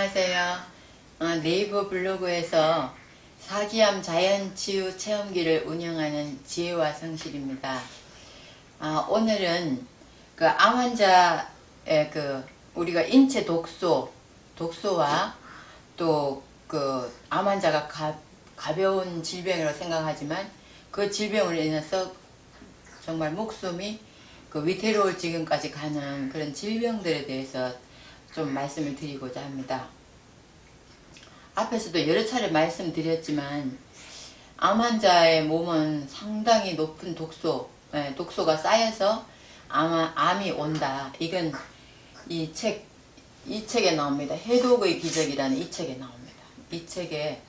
안녕하세요. 네이버 블로그에서 사기암 자연치유 체험기를 운영하는 지혜와 성실입니다. 오늘은 그 암 환자의 우리가 인체 독소와 또 그 암 환자가 가벼운 질병이라고 생각하지만 그 질병으로 인해서 정말 목숨이 위태로울 지경까지 가는 그런 질병들에 대해서 좀 말씀을 드리고자 합니다. 앞에서도 여러 차례 말씀드렸지만 암 환자의 몸은 상당히 높은 독소가 쌓여서 암이 온다. 이건 이 책에 나옵니다. 해독의 기적이라는 이 책에 나옵니다. 이 책에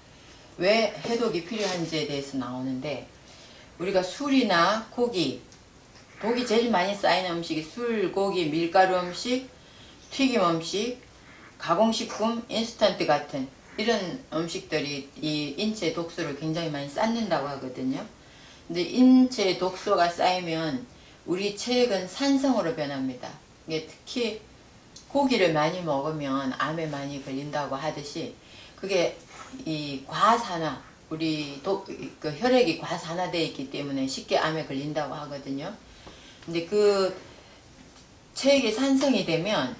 왜 해독이 필요한지에 대해서 나오는데, 우리가 술이나 고기, 독이 제일 많이 쌓이는 음식이 술, 고기, 밀가루 음식, 튀김 음식, 가공식품, 인스턴트 같은 이런 음식들이 이 인체 독소를 굉장히 많이 쌓는다고 하거든요. 근데 인체 독소가 쌓이면 우리 체액은 산성으로 변합니다. 이게 특히 고기를 많이 먹으면 암에 많이 걸린다고 하듯이, 그게 이 과산화, 우리 혈액이 과산화되어 있기 때문에 쉽게 암에 걸린다고 하거든요. 근데 그 체액이 산성이 되면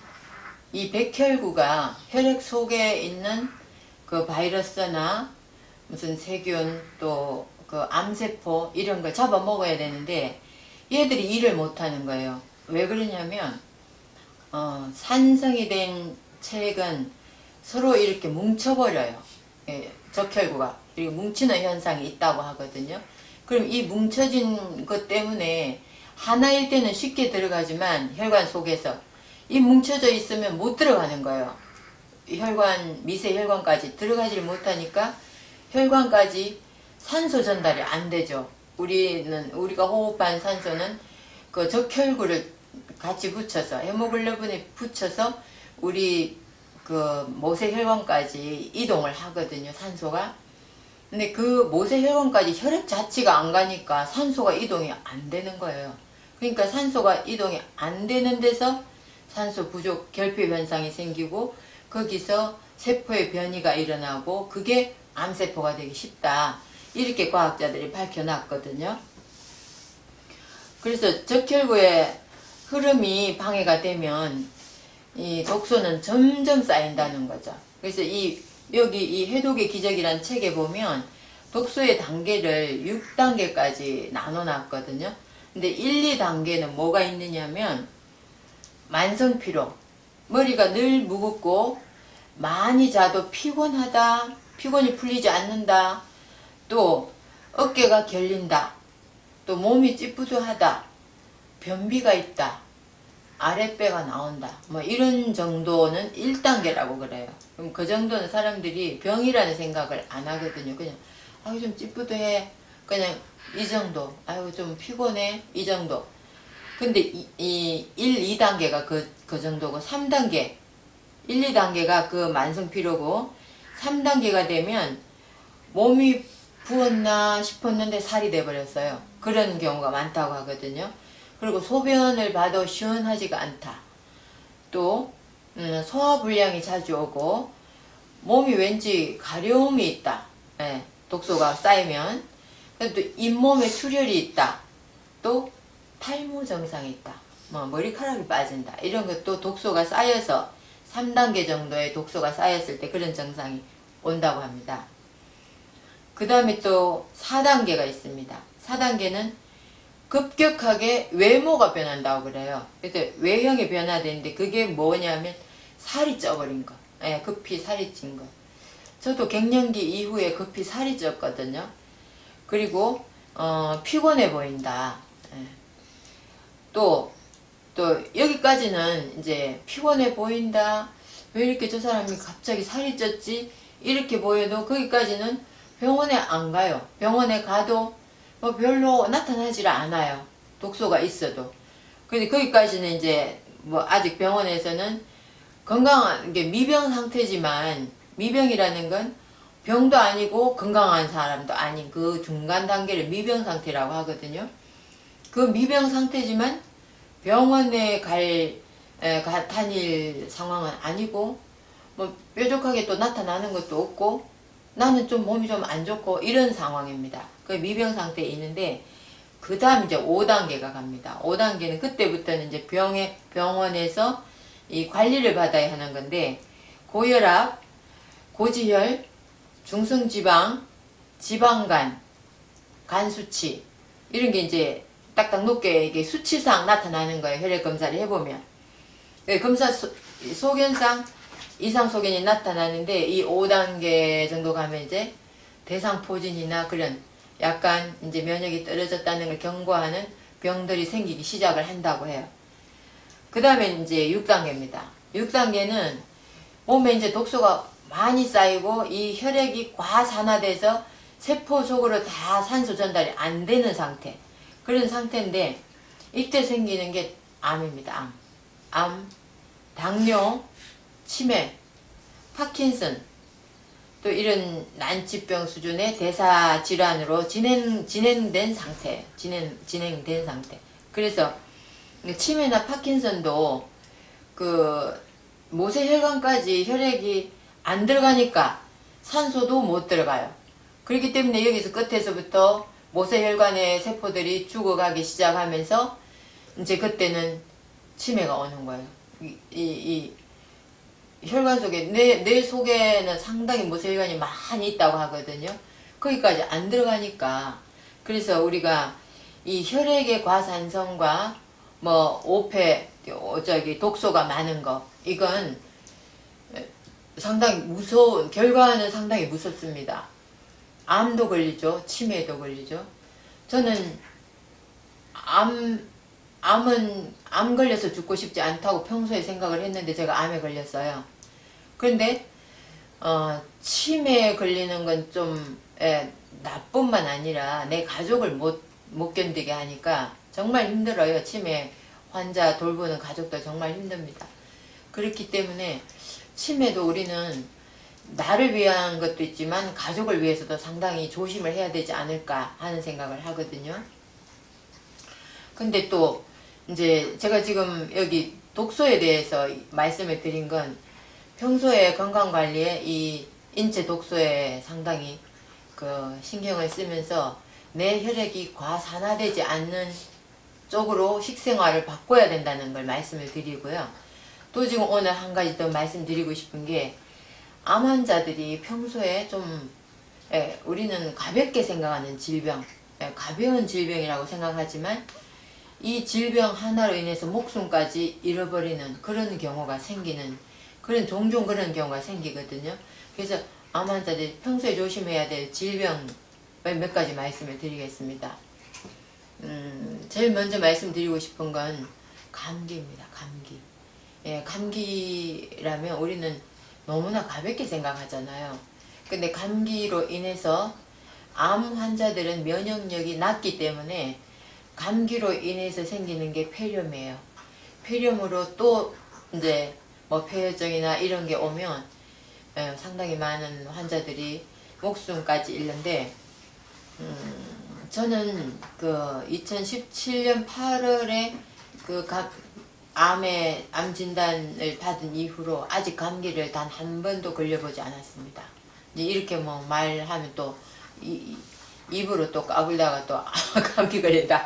이 백혈구가 혈액 속에 있는 그 바이러스나 무슨 세균 또 그 암세포 이런 걸 잡아먹어야 되는데 얘들이 일을 못하는 거예요. 왜 그러냐면 산성이 된 체액은 서로 이렇게 뭉쳐버려요. 적혈구가. 그리고 뭉치는 현상이 있다고 하거든요. 그럼 이 뭉쳐진 것 때문에 하나일 때는 쉽게 들어가지만 혈관 속에서 이 뭉쳐져 있으면 못 들어가는 거예요. 미세 혈관까지 들어가지를 못하니까 혈관까지 산소 전달이 안 되죠. 우리가 호흡한 산소는 그 적혈구를 같이 붙여서, 헤모글로빈에 붙여서 우리 그 모세 혈관까지 이동을 하거든요, 산소가. 근데 그 모세 혈관까지 혈액 자체가 안 가니까 산소가 이동이 안 되는 거예요. 그러니까 산소가 이동이 안 되는 데서 산소 부족 결핍 현상이 생기고, 거기서 세포의 변이가 일어나고 그게 암세포가 되기 쉽다. 이렇게 과학자들이 밝혀놨거든요. 그래서 적혈구의 흐름이 방해가 되면 이 독소는 점점 쌓인다는 거죠. 그래서 여기 이 해독의 기적이라는 책에 보면 독소의 단계를 6단계까지 나눠놨거든요. 근데 1, 2단계는 뭐가 있느냐면, 만성피로, 머리가 늘 무겁고 많이 자도 피곤하다, 피곤이 풀리지 않는다, 또 어깨가 결린다, 또 몸이 찌뿌둥하다, 변비가 있다, 아랫배가 나온다, 뭐 이런 정도는 1단계라고 그래요. 그럼 그 정도는 사람들이 병이라는 생각을 안 하거든요. 그냥 아유 좀 찌뿌둥해, 그냥 이 정도, 아유 좀 피곤해, 이 정도. 근데 이 1, 2단계가 그 정도고, 3단계 1, 2단계가 그 만성피로고, 3단계가 되면 몸이 부었나 싶었는데 살이 돼버렸어요. 그런 경우가 많다고 하거든요. 그리고 소변을 봐도 시원하지가 않다. 또 소화불량이 자주 오고, 몸이 왠지 가려움이 있다. 독소가 쌓이면. 또 잇몸에 출혈이 있다. 또 탈모 증상이 있다. 머리카락이 빠진다. 이런 것도 독소가 쌓여서 3단계 정도의 독소가 쌓였을 때 그런 증상이 온다고 합니다. 그 다음에 또 4단계가 있습니다. 4단계는 급격하게 외모가 변한다고 그래요. 그래서 외형이 변화되는데 그게 뭐냐면 살이 쪄버린 거. 급히 살이 찐 거. 저도 갱년기 이후에 급히 살이 쪘거든요. 그리고 피곤해 보인다. 또 여기까지는 이제 피곤해 보인다, 왜 이렇게 저 사람이 갑자기 살이 쪘지, 이렇게 보여도 거기까지는 병원에 안 가요. 병원에 가도 뭐 별로 나타나질 않아요. 독소가 있어도. 근데 거기까지는 이제 뭐 아직 병원에서는 건강한 게 미병 상태지만, 미병이라는 건 병도 아니고 건강한 사람도 아닌 그 중간 단계를 미병 상태라고 하거든요. 그 미병 상태지만 병원에 다닐 상황은 아니고, 뭐 뾰족하게 또 나타나는 것도 없고 나는 좀 몸이 좀 안 좋고 이런 상황입니다. 그 미병 상태에 있는데 그 다음 이제 5단계가 갑니다. 5단계는 그때부터는 이제 병원에서 이 관리를 받아야 하는 건데 고혈압, 고지혈, 중성지방, 지방간, 간수치 이런 게 이제 딱딱 높게 이게 수치상 나타나는 거예요. 혈액 검사를 해보면. 검사 소견상 이상 소견이 나타나는데 이 5단계 정도 가면 이제 대상포진이나 그런 약간 이제 면역이 떨어졌다는 걸 경고하는 병들이 생기기 시작을 한다고 해요. 그 다음에 이제 6단계입니다. 6단계는 몸에 이제 독소가 많이 쌓이고 이 혈액이 과산화돼서 세포 속으로 다 산소 전달이 안 되는 상태. 그런 상태인데 이때 생기는 게 암입니다. 암, 당뇨, 치매, 파킨슨 또 이런 난치병 수준의 대사 질환으로 진행된 상태. 진행된 상태. 그래서 치매나 파킨슨도 그 모세혈관까지 혈액이 안 들어가니까 산소도 못 들어가요. 그렇기 때문에 여기서 끝에서부터 모세혈관의 세포들이 죽어가기 시작하면서 이제 그때는 치매가 오는 거예요. 이 혈관 속에 뇌 속에는 상당히 모세혈관이 많이 있다고 하거든요. 거기까지 안 들어가니까 그래서 우리가 이 혈액의 과산성과 뭐 오페 독소가 많은 거 이건 상당히 무서운 결과는 상당히 무섭습니다. 암도 걸리죠. 치매도 걸리죠. 저는 암 걸려서 죽고 싶지 않다고 평소에 생각을 했는데 제가 암에 걸렸어요. 그런데 치매에 걸리는 건 좀 나뿐만 아니라 내 가족을 못 견디게 하니까 정말 힘들어요. 치매 환자 돌보는 가족도 정말 힘듭니다. 그렇기 때문에 치매도 우리는 나를 위한 것도 있지만 가족을 위해서도 상당히 조심을 해야 되지 않을까 하는 생각을 하거든요. 근데 또 이제 제가 지금 여기 독소에 대해서 말씀을 드린 건 평소에 건강관리에 이 인체 독소에 상당히 그 신경을 쓰면서 내 혈액이 과산화되지 않는 쪽으로 식생활을 바꿔야 된다는 걸 말씀을 드리고요. 또 지금 오늘 한 가지 더 말씀드리고 싶은 게 암 환자들이 평소에 좀 우리는 가볍게 생각하는 질병, 가벼운 질병이라고 생각하지만 이 질병 하나로 인해서 목숨까지 잃어버리는 그런 경우가 생기는 종종 그런 경우가 생기거든요. 그래서 암 환자들이 평소에 조심해야 될 질병 몇 가지 말씀을 드리겠습니다. 제일 먼저 말씀드리고 싶은 건 감기입니다. 감기. 감기라면 우리는 너무나 가볍게 생각하잖아요. 근데 감기로 인해서 암 환자들은 면역력이 낮기 때문에 감기로 인해서 생기는 게 폐렴이에요. 폐렴으로 또 이제 뭐 폐혈증이나 이런 게 오면 상당히 많은 환자들이 목숨까지 잃는데 저는 그 2017년 8월에 그 암 진단을 받은 이후로 아직 감기를 단 한 번도 걸려보지 않았습니다. 이제 이렇게 뭐 말하면 또 입으로 또 까불다가 또 감기 걸린다.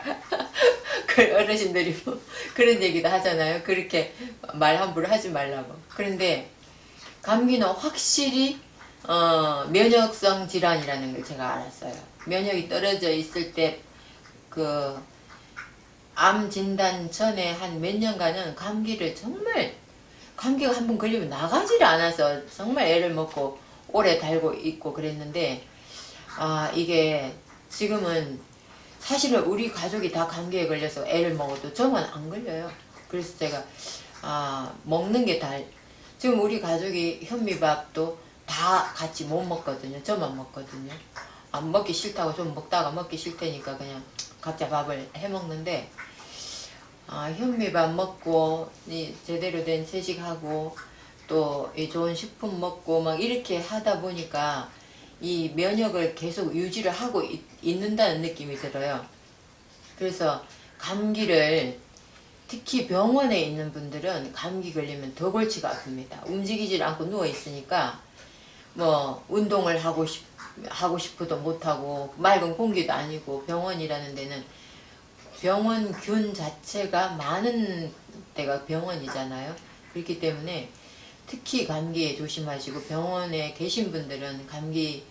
어르신들이 뭐 그런 얘기도 하잖아요. 그렇게 말 함부로 하지 말라고. 그런데 감기는 확실히 면역성 질환이라는 걸 제가 알았어요. 면역이 떨어져 있을 때 그 암 진단 전에 한 몇 년간은 감기가 한 번 걸리면 나가지를 않아서 정말 애를 먹고 오래 달고 있고 그랬는데 이게 지금은 사실은 우리 가족이 다 감기에 걸려서 애를 먹어도 저만 안 걸려요. 그래서 제가 먹는 게 다 지금 우리 가족이 현미밥도 다 같이 못 먹거든요. 저만 먹거든요. 안 먹기 싫다고 좀 먹다가 먹기 싫다니까 그냥 각자 밥을 해 먹는데 현미밥 먹고 제대로 된 채식하고 또 이 좋은 식품 먹고 막 이렇게 하다 보니까 이 면역을 계속 유지를 하고 있는다는 느낌이 들어요. 그래서 감기를 특히 병원에 있는 분들은 감기 걸리면 더 골치가 아픕니다. 움직이질 않고 누워 있으니까 뭐 운동을 하고 싶어도 못하고 맑은 공기도 아니고, 병원이라는 데는 병원균 자체가 많은 데가 병원이잖아요. 그렇기 때문에 특히 감기에 조심하시고, 병원에 계신 분들은 감기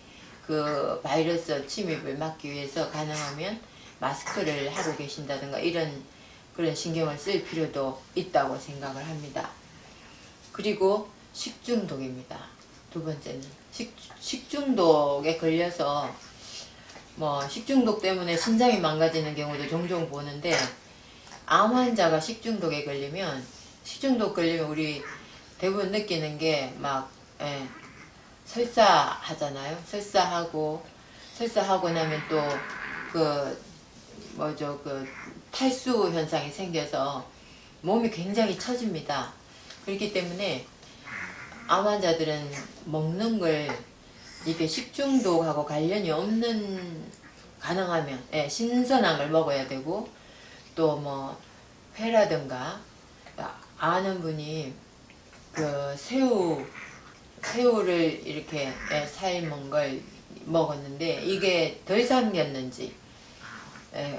그 바이러스 침입을 막기 위해서 가능하면 마스크를 하고 계신다든가 이런 그런 신경을 쓸 필요도 있다고 생각을 합니다. 그리고 식중독입니다. 두 번째는 식중독에 걸려서 뭐 식중독 때문에 신장이 망가지는 경우도 종종 보는데, 암 환자가 식중독에 걸리면 우리 대부분 느끼는 게 막 설사하잖아요. 설사하고 나면 또 그 탈수 현상이 생겨서 몸이 굉장히 처집니다. 그렇기 때문에 암 환자들은 먹는 걸 이게 식중독하고 관련이 없는, 가능하면 신선한 걸 먹어야 되고, 또 뭐 회라든가, 아는 분이 그 새우를 이렇게 삶은 걸 먹었는데 이게 덜 삶겼는지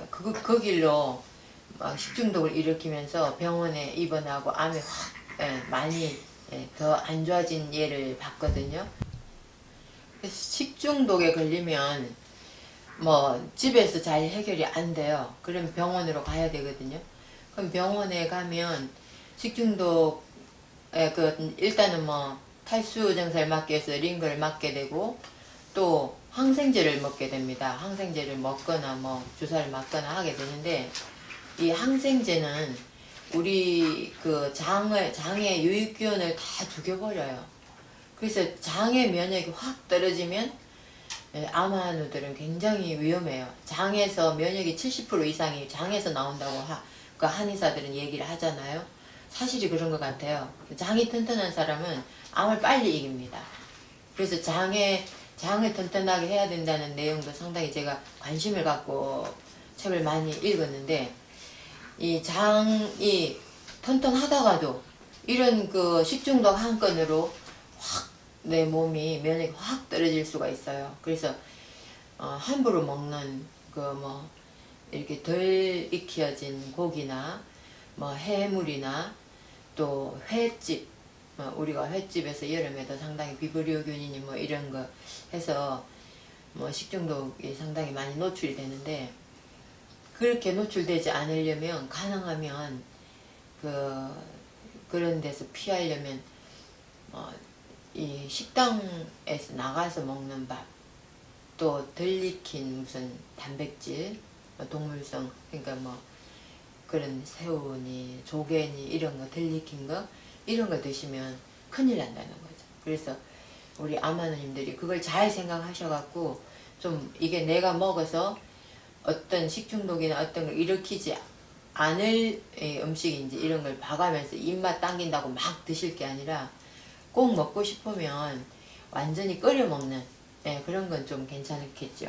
그 길로 막 식중독을 일으키면서 병원에 입원하고 암이 확 많이 더 안 좋아진 예를 봤거든요. 식중독에 걸리면 뭐 집에서 잘 해결이 안 돼요. 그럼 병원으로 가야 되거든요. 그럼 병원에 가면 식중독 일단은 뭐 탈수 증세를 막기 위해서 링거를 맞게 되고, 또 항생제를 먹게 됩니다. 항생제를 먹거나 뭐 주사를 맞거나 하게 되는데, 이 항생제는 우리 그 장의 유익균을 다 죽여버려요. 그래서 장의 면역이 확 떨어지면 암 환우들은 굉장히 위험해요. 장에서 면역이 70% 이상이 장에서 나온다고 그 한의사들은 얘기를 하잖아요. 사실이 그런 것 같아요. 장이 튼튼한 사람은 암을 빨리 이깁니다. 그래서 장을 튼튼하게 해야 된다는 내용도 상당히 제가 관심을 갖고 책을 많이 읽었는데, 이 장이 튼튼하다가도 이런 그 식중독 한 건으로 확 내 몸이 면역이 확 떨어질 수가 있어요. 그래서 함부로 먹는 그 뭐 이렇게 덜 익혀진 고기나 뭐 해물이나 또 횟집, 우리가 횟집에서 여름에도 상당히 비브리오균이니 뭐 이런 거 해서 뭐 식중독이 상당히 많이 노출이 되는데, 그렇게 노출되지 않으려면 가능하면 그런 데서 피하려면 이 식당에서 나가서 먹는 밥, 또 덜 익힌 무슨 단백질, 동물성, 그러니까 뭐 그런 새우니 조개니 이런 거 덜 익힌 거, 이런 거 드시면 큰일 난다는 거죠. 그래서 우리 암하느님들이 그걸 잘 생각하셔갖고 좀 이게 내가 먹어서 어떤 식중독이나 어떤 걸 일으키지 않을 음식인지 이런 걸 봐가면서 입맛 당긴다고 막 드실 게 아니라, 꼭 먹고 싶으면 완전히 끓여 먹는 그런 건 좀 괜찮겠죠.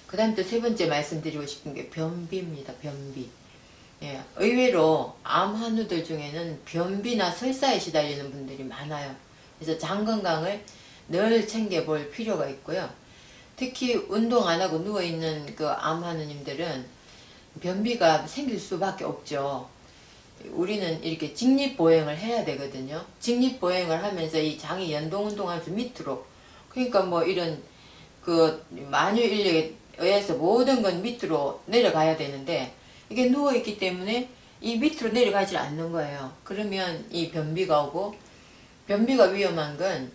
그 다음 또 세 번째 말씀드리고 싶은 게 변비입니다. 변비. 의외로 암 환우들 중에는 변비나 설사에 시달리는 분들이 많아요. 그래서 장 건강을 늘 챙겨볼 필요가 있고요. 특히 운동 안 하고 누워있는 그 암 환우님들은 변비가 생길 수밖에 없죠. 우리는 이렇게 직립보행을 해야 되거든요. 직립보행을 하면서 이 장이 연동운동하면서 밑으로, 그러니까 뭐 이런 그 만유인력에 의해서 모든 건 밑으로 내려가야 되는데, 이게 누워있기 때문에 이 밑으로 내려가지 않는 거예요. 그러면 이 변비가 오고, 변비가 위험한 건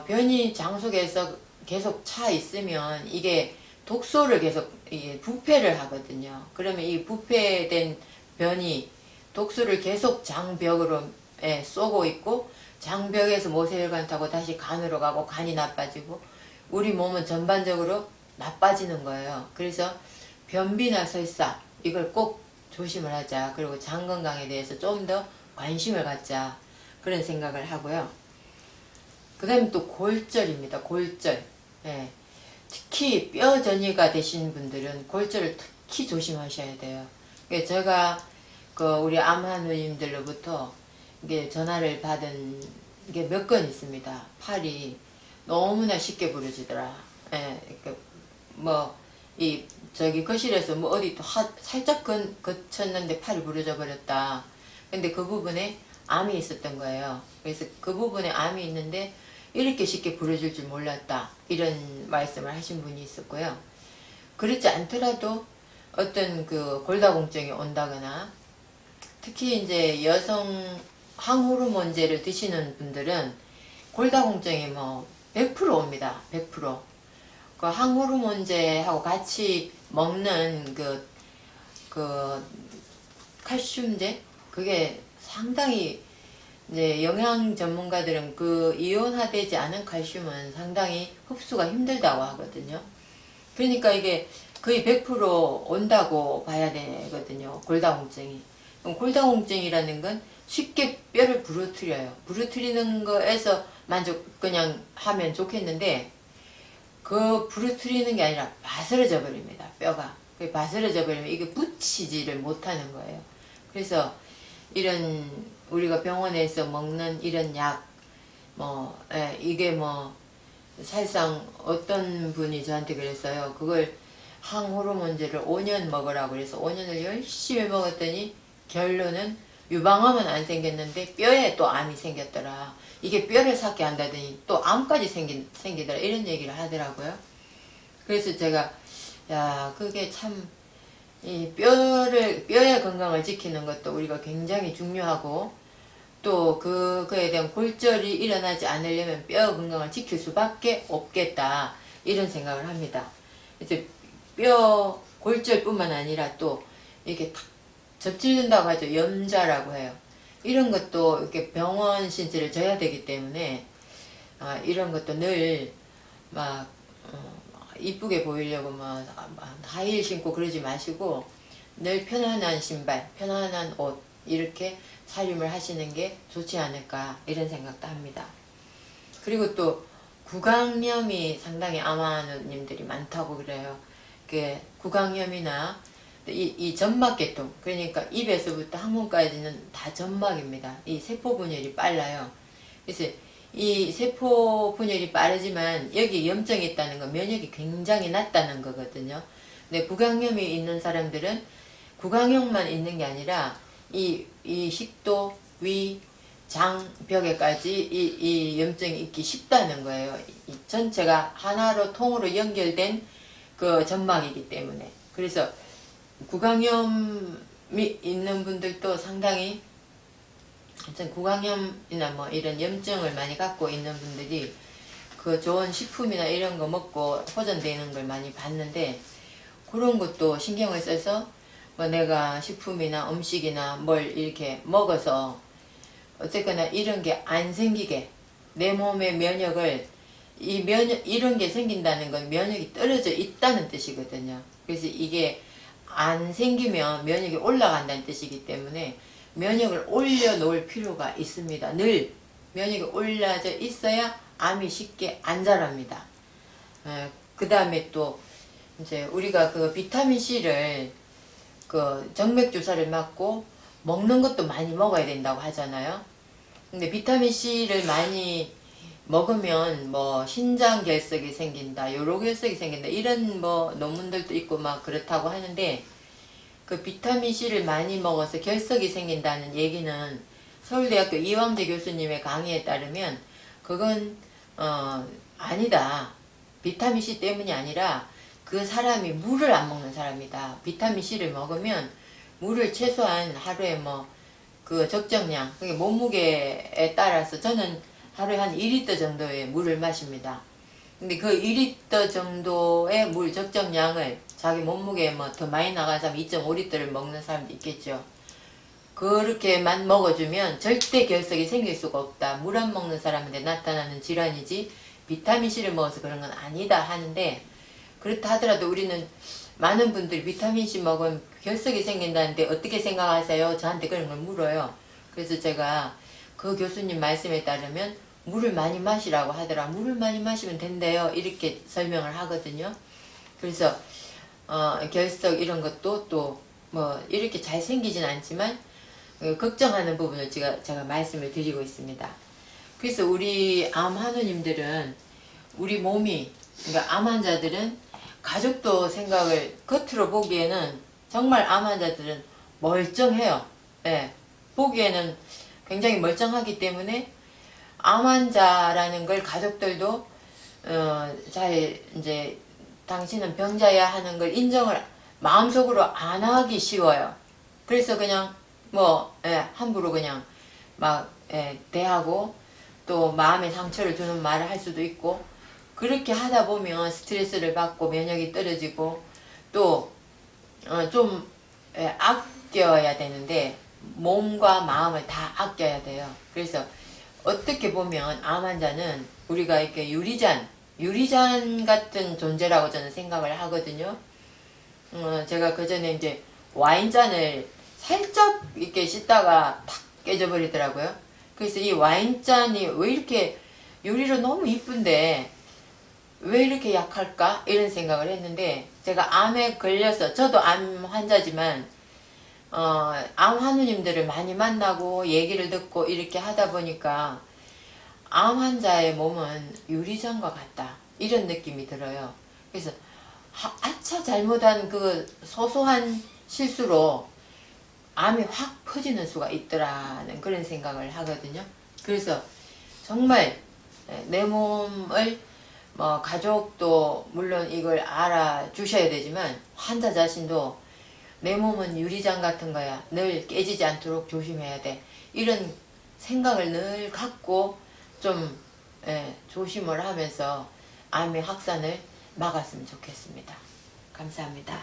변이 장 속에서 계속 차 있으면 이게 독소를 계속 부패를 하거든요. 그러면 이 부패된 변이 독소를 계속 장벽으로 쏘고 있고, 장벽에서 모세혈관 타고 다시 간으로 가고, 간이 나빠지고 우리 몸은 전반적으로 나빠지는 거예요. 그래서 변비나 설사 이걸 꼭 조심을 하자. 그리고 장 건강에 대해서 좀 더 관심을 갖자, 그런 생각을 하고요. 그 다음에 또 골절입니다. 골절. 특히 뼈 전이가 되신 분들은 골절을 특히 조심하셔야 돼요. 제가 우리 암환우님들로부터 이게 전화를 받은 게 몇 건 있습니다. 팔이 너무나 쉽게 부러지더라. 예, 거실에서 어디 또 살짝 거쳤는데 팔이 부러져 버렸다. 근데 그 부분에 암이 있었던 거예요. 그래서 그 부분에 암이 있는데 이렇게 쉽게 부러질 줄 몰랐다. 이런 말씀을 하신 분이 있었고요. 그렇지 않더라도 어떤 골다공증이 온다거나, 특히 이제 여성 항호르몬제를 드시는 분들은 골다공증이 100% 옵니다. 100%. 그 항호르몬제하고 같이 먹는 칼슘제? 그게 상당히 이제 영양 전문가들은 이온화되지 않은 칼슘은 상당히 흡수가 힘들다고 하거든요. 그러니까 이게 거의 100% 온다고 봐야 되거든요. 골다공증이. 그럼 골다공증이라는 건 쉽게 뼈를 부러뜨려요. 부러뜨리는 거에서 그냥 하면 좋겠는데, 그 부러뜨리는 게 아니라 바스러져 버립니다. 뼈가. 바스러져 버리면 이게 붙이지를 못하는 거예요. 그래서 이런 우리가 병원에서 먹는 이런 약, 이게 사실상 어떤 분이 저한테 그랬어요. 그걸 항호르몬제를 5년 먹으라고 그래서 5년을 열심히 먹었더니 결론은 유방암은 안 생겼는데 뼈에 또 암이 생겼더라. 이게 뼈를 삭게 한다더니 또 암까지 생기더라. 이런 얘기를 하더라고요. 그래서 제가 그게 참 이 뼈의 건강을 지키는 것도 우리가 굉장히 중요하고, 또 그거에 대한 골절이 일어나지 않으려면 뼈 건강을 지킬 수밖에 없겠다. 이런 생각을 합니다. 이제 뼈 골절뿐만 아니라 또 이렇게 탁 접질른다고 하죠. 염자라고 해요. 이런 것도 이렇게 병원 신세를 져야 되기 때문에 이런 것도 늘 이쁘게 보이려고 하이힐 신고 그러지 마시고 늘 편안한 신발, 편안한 옷 이렇게 살림을 하시는 게 좋지 않을까 이런 생각도 합니다. 그리고 또 구강염이 상당히 암환우님들이 많다고 그래요. 구강염이나 이 점막계통, 그러니까 입에서부터 항문까지는 다 점막입니다. 이 세포 분열이 빨라요. 그래서 이 세포 분열이 빠르지만 여기 염증이 있다는 건 면역이 굉장히 낮다는 거거든요. 근데 구강염이 있는 사람들은 구강염만 있는 게 아니라 이 식도, 위, 장, 벽에까지 이 염증이 있기 쉽다는 거예요. 이 전체가 하나로 통으로 연결된 그 점막이기 때문에. 그래서 구강염이 있는 분들도 상당히 구강염이나 이런 염증을 많이 갖고 있는 분들이 좋은 식품이나 이런 거 먹고 호전되는 걸 많이 봤는데, 그런 것도 신경을 써서 내가 식품이나 음식이나 뭘 이렇게 먹어서 어쨌거나 이런 게 안 생기게 내 몸의 면역을 이런 게 생긴다는 건 면역이 떨어져 있다는 뜻이거든요. 그래서 이게 안 생기면 면역이 올라간다는 뜻이기 때문에 면역을 올려놓을 필요가 있습니다. 늘 면역이 올라져 있어야 암이 쉽게 안 자랍니다. 그 다음에 또 이제 우리가 비타민C를 정맥주사를 맞고 먹는 것도 많이 먹어야 된다고 하잖아요. 근데 비타민C를 많이 먹으면 신장 결석이 생긴다, 요로 결석이 생긴다 이런 논문들도 있고 그렇다고 하는데, 비타민C를 많이 먹어서 결석이 생긴다는 얘기는 서울대학교 이왕재 교수님의 강의에 따르면 그건 아니다. 비타민C 때문이 아니라 그 사람이 물을 안 먹는 사람이다. 비타민C를 먹으면 물을 최소한 하루에 적정량, 그게 몸무게에 따라서 저는 하루에 한 2리터 정도의 물을 마십니다. 근데 그 2리터 정도의 물 적정량을 자기 몸무게에 더 많이 나간 사람 2.5리터를 먹는 사람도 있겠죠. 그렇게만 먹어주면 절대 결석이 생길 수가 없다. 물 안 먹는 사람한테 나타나는 질환이지 비타민C를 먹어서 그런 건 아니다 하는데, 그렇다 하더라도 우리는 많은 분들이 비타민C 먹으면 결석이 생긴다는데 어떻게 생각하세요? 저한테 그런 걸 물어요. 그래서 제가 그 교수님 말씀에 따르면 물을 많이 마시라고 하더라. 물을 많이 마시면 된대요. 이렇게 설명을 하거든요. 그래서 결석 이런 것도 또 뭐 이렇게 잘 생기진 않지만 걱정하는 부분을 제가 말씀을 드리고 있습니다. 그래서 우리 암 환우님들은 우리 몸이, 그러니까 암 환자들은 가족도 생각을 겉으로 보기에는 정말 암 환자들은 멀쩡해요. 예, 보기에는 굉장히 멀쩡하기 때문에 암 환자라는 걸 가족들도 잘 이제 당신은 병자야 하는 걸 인정을 마음속으로 안 하기 쉬워요. 그래서 그냥 뭐 함부로 그냥 막 대하고 또 마음에 상처를 주는 말을 할 수도 있고, 그렇게 하다 보면 스트레스를 받고 면역이 떨어지고 또 좀 아껴야 되는데 몸과 마음을 다 아껴야 돼요. 그래서 어떻게 보면 암 환자는 우리가 이렇게 유리잔 같은 존재라고 저는 생각을 하거든요. 제가 그 전에 이제 와인잔을 살짝 이렇게 씻다가 탁 깨져버리더라고요. 그래서 이 와인잔이 왜 이렇게 유리로 너무 이쁜데 왜 이렇게 약할까? 이런 생각을 했는데, 제가 암에 걸려서, 저도 암 환자지만 암 환우님들을 많이 만나고 얘기를 듣고 이렇게 하다 보니까 암 환자의 몸은 유리잔과 같다, 이런 느낌이 들어요. 그래서 아차 잘못한 그 소소한 실수로 암이 확 퍼지는 수가 있더라는 그런 생각을 하거든요. 그래서 정말 내 몸을 뭐 가족도 물론 이걸 알아주셔야 되지만 환자 자신도 내 몸은 유리잔 같은 거야, 늘 깨지지 않도록 조심해야 돼, 이런 생각을 늘 갖고 좀 조심을 하면서 암의 확산을 막았으면 좋겠습니다. 감사합니다.